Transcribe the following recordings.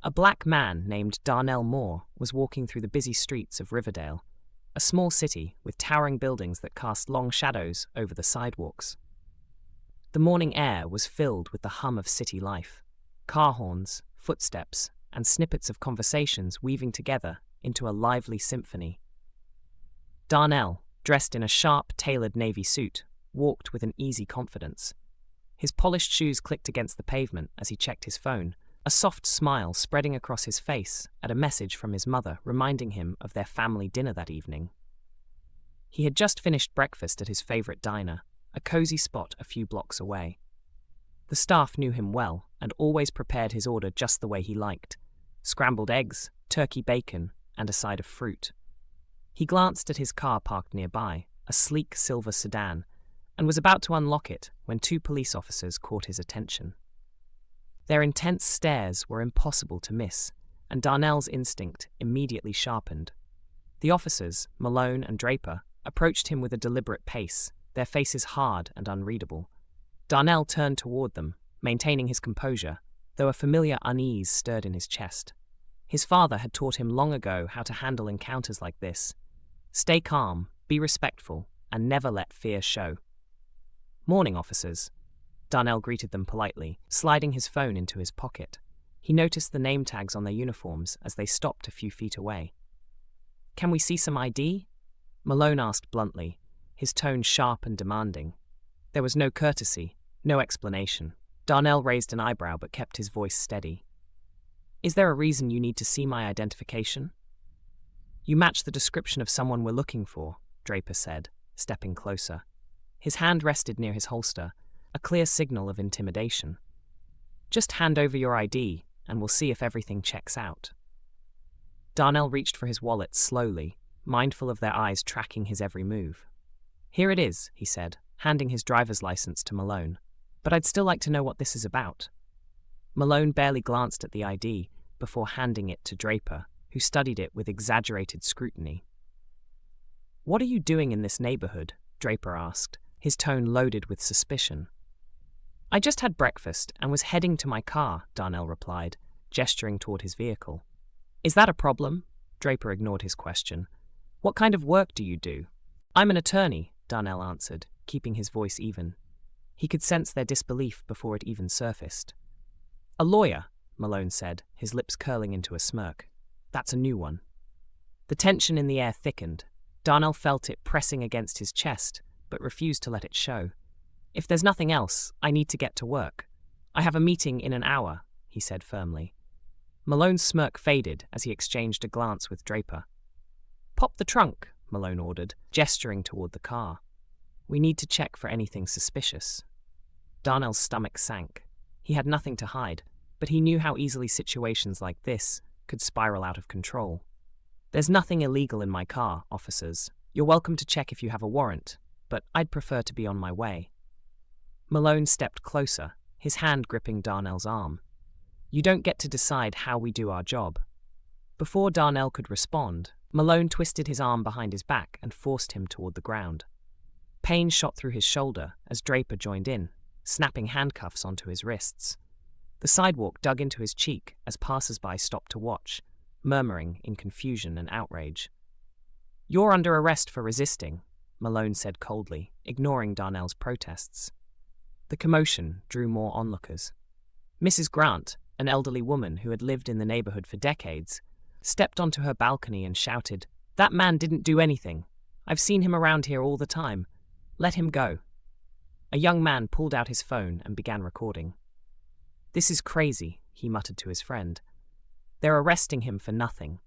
A black man named Darnell Moore was walking through the busy streets of Riverdale, a small city with towering buildings that cast long shadows over the sidewalks. The morning air was filled with the hum of city life, car horns, footsteps, and snippets of conversations weaving together into a lively symphony. Darnell, dressed in a sharp, tailored navy suit, walked with an easy confidence. His polished shoes clicked against the pavement as he checked his phone, a soft smile spreading across his face at a message from his mother reminding him of their family dinner that evening. He had just finished breakfast at his favorite diner, a cozy spot a few blocks away. The staff knew him well and always prepared his order just the way he liked: scrambled eggs, turkey bacon, and a side of fruit. He glanced at his car parked nearby, a sleek silver sedan, and was about to unlock it when two police officers caught his attention. Their intense stares were impossible to miss, and Darnell's instinct immediately sharpened. The officers, Malone and Draper, approached him with a deliberate pace, their faces hard and unreadable. Darnell turned toward them, maintaining his composure, though a familiar unease stirred in his chest. His father had taught him long ago how to handle encounters like this. Stay calm, be respectful, and never let fear show. "Morning, officers." Darnell greeted them politely, sliding his phone into his pocket. He noticed the name tags on their uniforms as they stopped a few feet away. "Can we see some ID?" Malone asked bluntly, his tone sharp and demanding. There was no courtesy, no explanation. Darnell raised an eyebrow but kept his voice steady. "Is there a reason you need to see my identification?" "You match the description of someone we're looking for," Draper said, stepping closer. His hand rested near his holster, a clear signal of intimidation. "Just hand over your ID, and we'll see if everything checks out." Darnell reached for his wallet slowly, mindful of their eyes tracking his every move. "Here it is," he said, handing his driver's license to Malone. "But I'd still like to know what this is about." Malone barely glanced at the ID before handing it to Draper, who studied it with exaggerated scrutiny. "What are you doing in this neighborhood?" Draper asked, his tone loaded with suspicion. "I just had breakfast and was heading to my car," Darnell replied, gesturing toward his vehicle. "Is that a problem?" Draper ignored his question. "What kind of work do you do?" "I'm an attorney," Darnell answered, keeping his voice even. He could sense their disbelief before it even surfaced. "A lawyer," Malone said, his lips curling into a smirk. "That's a new one." The tension in the air thickened. Darnell felt it pressing against his chest, but refused to let it show. "If there's nothing else, I need to get to work. I have a meeting in an hour," he said firmly. Malone's smirk faded as he exchanged a glance with Draper. "Pop the trunk," Malone ordered, gesturing toward the car. "We need to check for anything suspicious." Darnell's stomach sank. He had nothing to hide, but he knew how easily situations like this could spiral out of control. "There's nothing illegal in my car, officers. You're welcome to check if you have a warrant, but I'd prefer to be on my way." Malone stepped closer, his hand gripping Darnell's arm. "You don't get to decide how we do our job." Before Darnell could respond, Malone twisted his arm behind his back and forced him toward the ground. Pain shot through his shoulder as Draper joined in, snapping handcuffs onto his wrists. The sidewalk dug into his cheek as passers-by stopped to watch, murmuring in confusion and outrage. "You're under arrest for resisting," Malone said coldly, ignoring Darnell's protests. The commotion drew more onlookers. Mrs. Grant, an elderly woman who had lived in the neighborhood for decades, stepped onto her balcony and shouted, "That man didn't do anything. I've seen him around here all the time. Let him go." A young man pulled out his phone and began recording. "This is crazy," he muttered to his friend. "They're arresting him for nothing."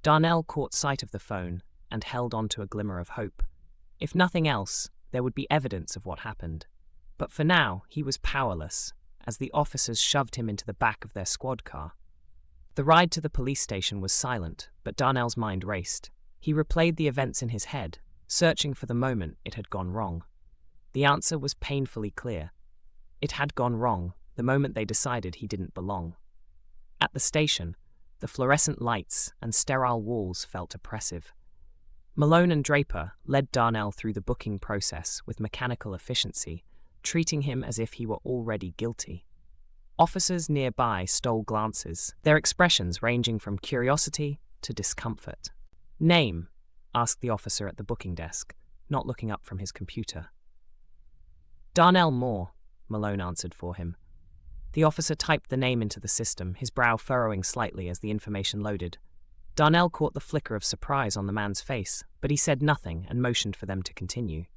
Darnell caught sight of the phone and held on to a glimmer of hope. If nothing else, there would be evidence of what happened. But for now, he was powerless, as the officers shoved him into the back of their squad car. The ride to the police station was silent, but Darnell's mind raced. He replayed the events in his head, searching for the moment it had gone wrong. The answer was painfully clear. It had gone wrong the moment they decided he didn't belong. At the station, the fluorescent lights and sterile walls felt oppressive. Malone and Draper led Darnell through the booking process with mechanical efficiency, treating him as if he were already guilty. Officers nearby stole glances, their expressions ranging from curiosity to discomfort. "Name?" asked the officer at the booking desk, not looking up from his computer. "Darnell Moore," Malone answered for him. The officer typed the name into the system, his brow furrowing slightly as the information loaded. Darnell caught the flicker of surprise on the man's face, but he said nothing and motioned for them to continue.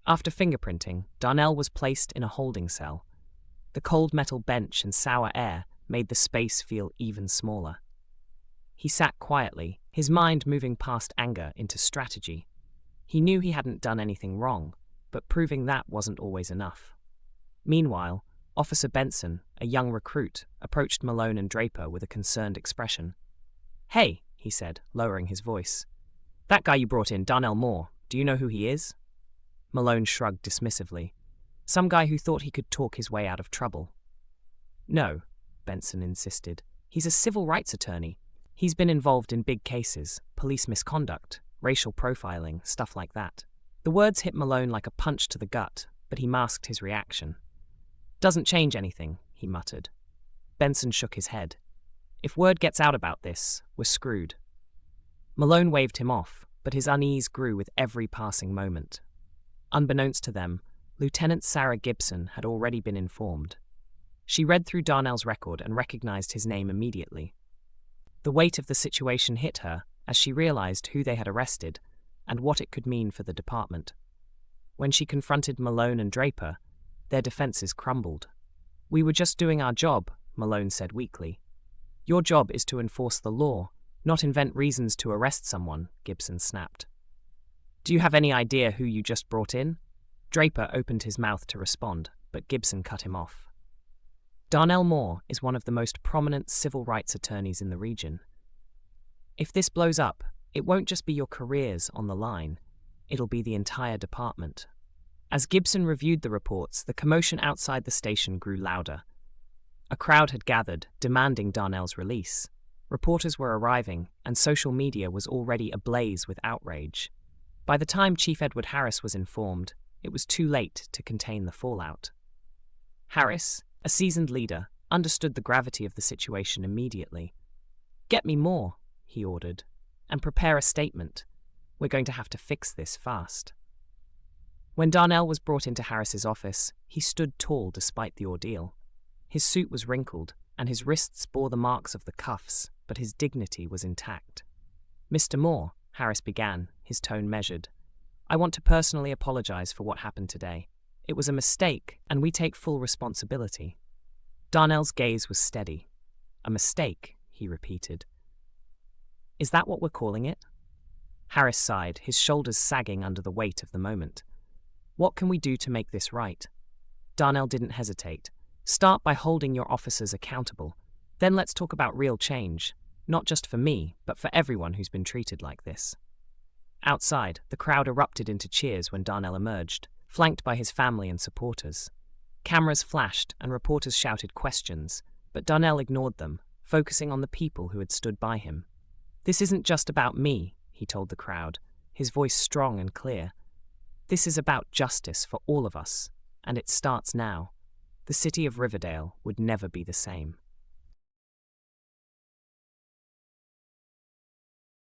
After fingerprinting, Darnell was placed in a holding cell. The cold metal bench and sour air made the space feel even smaller. He sat quietly, his mind moving past anger into strategy. He knew he hadn't done anything wrong, but proving that wasn't always enough. Meanwhile, Officer Benson, a young recruit, approached Malone and Draper with a concerned expression. "Hey," he said, lowering his voice. "That guy you brought in, Darnell Moore, do you know who he is?" Malone shrugged dismissively. Some guy who thought he could talk his way out of trouble. "No," Benson insisted. "He's a civil rights attorney. He's been involved in big cases, police misconduct, racial profiling, stuff like that." The words hit Malone like a punch to the gut, but he masked his reaction. "Doesn't change anything," he muttered. Benson shook his head. "If word gets out about this, we're screwed." Malone waved him off, but his unease grew with every passing moment. Unbeknownst to them, Lieutenant Sarah Gibson had already been informed. She read through Darnell's record and recognized his name immediately. The weight of the situation hit her as she realized who they had arrested and what it could mean for the department. When she confronted Malone and Draper, their defenses crumbled. "We were just doing our job," Malone said weakly. "Your job is to enforce the law, not invent reasons to arrest someone," Gibson snapped. "Do you have any idea who you just brought in?" Draper opened his mouth to respond, but Gibson cut him off. "Darnell Moore is one of the most prominent civil rights attorneys in the region. If this blows up, it won't just be your careers on the line, it'll be the entire department." As Gibson reviewed the reports, the commotion outside the station grew louder. A crowd had gathered, demanding Darnell's release. Reporters were arriving, and social media was already ablaze with outrage. By the time Chief Edward Harris was informed, it was too late to contain the fallout. Harris, a seasoned leader, understood the gravity of the situation immediately. "Get me more," he ordered, "and prepare a statement. We're going to have to fix this fast." When Darnell was brought into Harris's office, he stood tall despite the ordeal. His suit was wrinkled, and his wrists bore the marks of the cuffs, but his dignity was intact. "Mr. Moore," Harris began, his tone measured, "I want to personally apologize for what happened today. It was a mistake, and we take full responsibility." Darnell's gaze was steady. "A mistake," he repeated. "Is that what we're calling it?" Harris sighed, his shoulders sagging under the weight of the moment. "What can we do to make this right?" Darnell didn't hesitate. "Start by holding your officers accountable. Then let's talk about real change, not just for me, but for everyone who's been treated like this." Outside, the crowd erupted into cheers when Darnell emerged, flanked by his family and supporters. Cameras flashed and reporters shouted questions, but Darnell ignored them, focusing on the people who had stood by him. "This isn't just about me," he told the crowd, his voice strong and clear. "This is about justice for all of us, and it starts now. The city of Riverdale would never be the same."